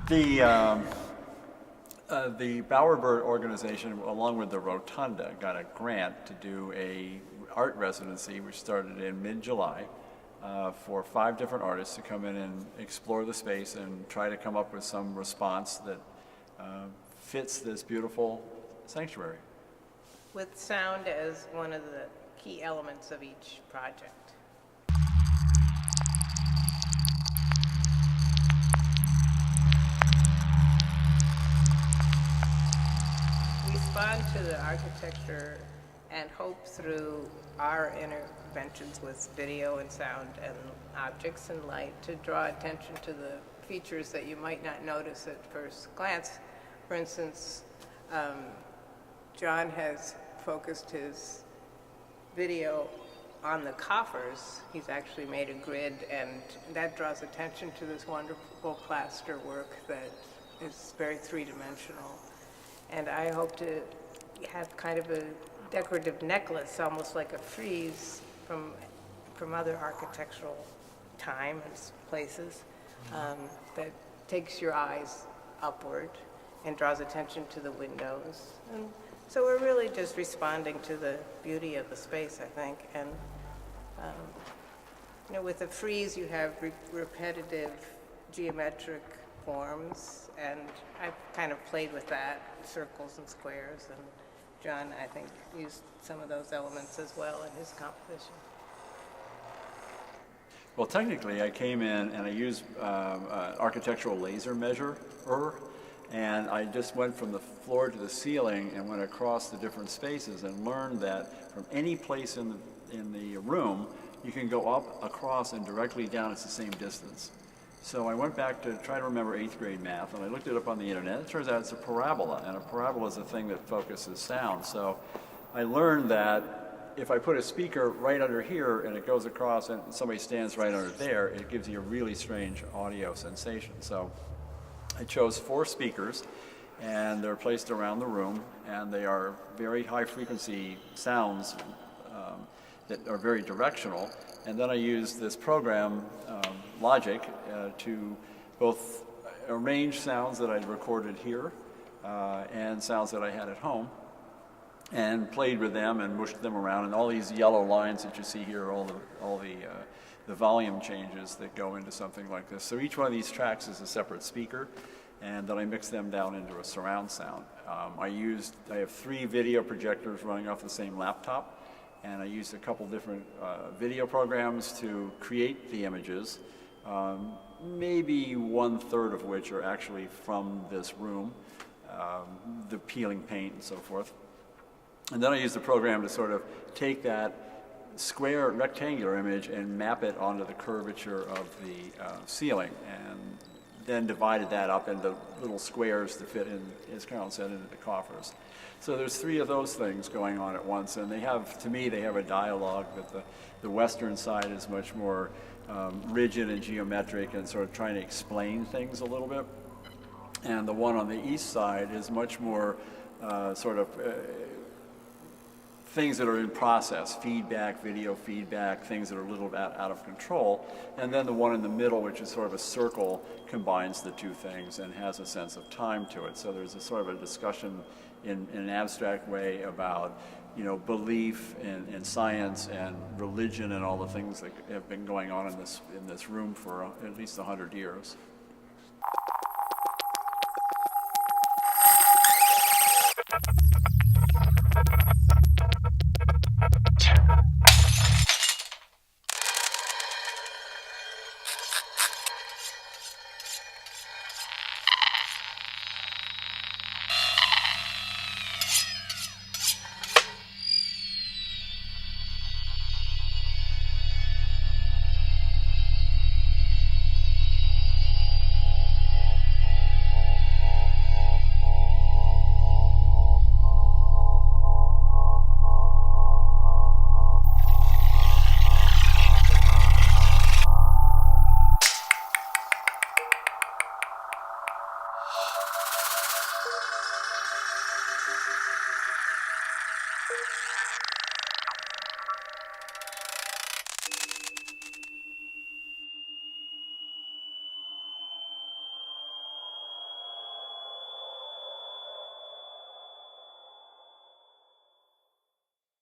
The Bowerbird organization, along with the Rotunda, got a grant to do a art residency, which started in mid-July, for 5 different artists to come in and explore the space and try to come up with some response that fits this beautiful sanctuary. With sound as one of the key elements of each project. Respond to the architecture and hope through our interventions with video and sound and objects and light to draw attention to the features that you might not notice at first glance. For instance, John has focused his video on the coffers. He's actually made a grid, and that draws attention to this wonderful plaster work that is very three-dimensional. And I hope to have kind of a decorative necklace, almost like a frieze from other architectural time and places, that takes your eyes upward and draws attention to the windows. And so we're really just responding to the beauty of the space, I think. And with a frieze, you have repetitive geometric forms, and I've kind of played with that, circles and squares, and John, I think, used some of those elements as well in his composition. Well, technically, I came in and I used architectural laser measurer, and I just went from the floor to the ceiling and went across the different spaces and learned that from any place in the room, you can go up, across, and directly down. It's the same distance. So I went back to try to remember 8th grade math, and I looked it up on the internet. It turns out it's a parabola, and a parabola is a thing that focuses sound. So I learned that if I put a speaker right under here and it goes across and somebody stands right under there, it gives you a really strange audio sensation. So I chose 4 speakers, and they're placed around the room, and they are very high frequency sounds that are very directional. And then I used this program, Logic, to both arrange sounds that I'd recorded here and sounds that I had at home, and played with them and mushed them around. And all these yellow lines that you see here are all the volume changes that go into something like this. So each one of these tracks is a separate speaker, and then I mix them down into a surround sound. I have 3 video projectors running off the same laptop, and I used a couple different video programs to create the images, maybe 1/3 of which are actually from this room, the peeling paint and so forth. And then I used the program to sort of take that square rectangular image and map it onto the curvature of the ceiling, and then divided that up into little squares to fit in, as Carolyn said, into the coffers. So there's 3 of those things going on at once, and they have a dialogue that the western side is much more rigid and geometric and sort of trying to explain things a little bit. And the one on the east side is much more things that are in process, feedback, video feedback, things that are a little bit out of control. And then the one in the middle, which is sort of a circle, combines the 2 things and has a sense of time to it. So there's a sort of a discussion in an abstract way about, belief in science and religion and all the things that have been going on in this room for at least 100 years.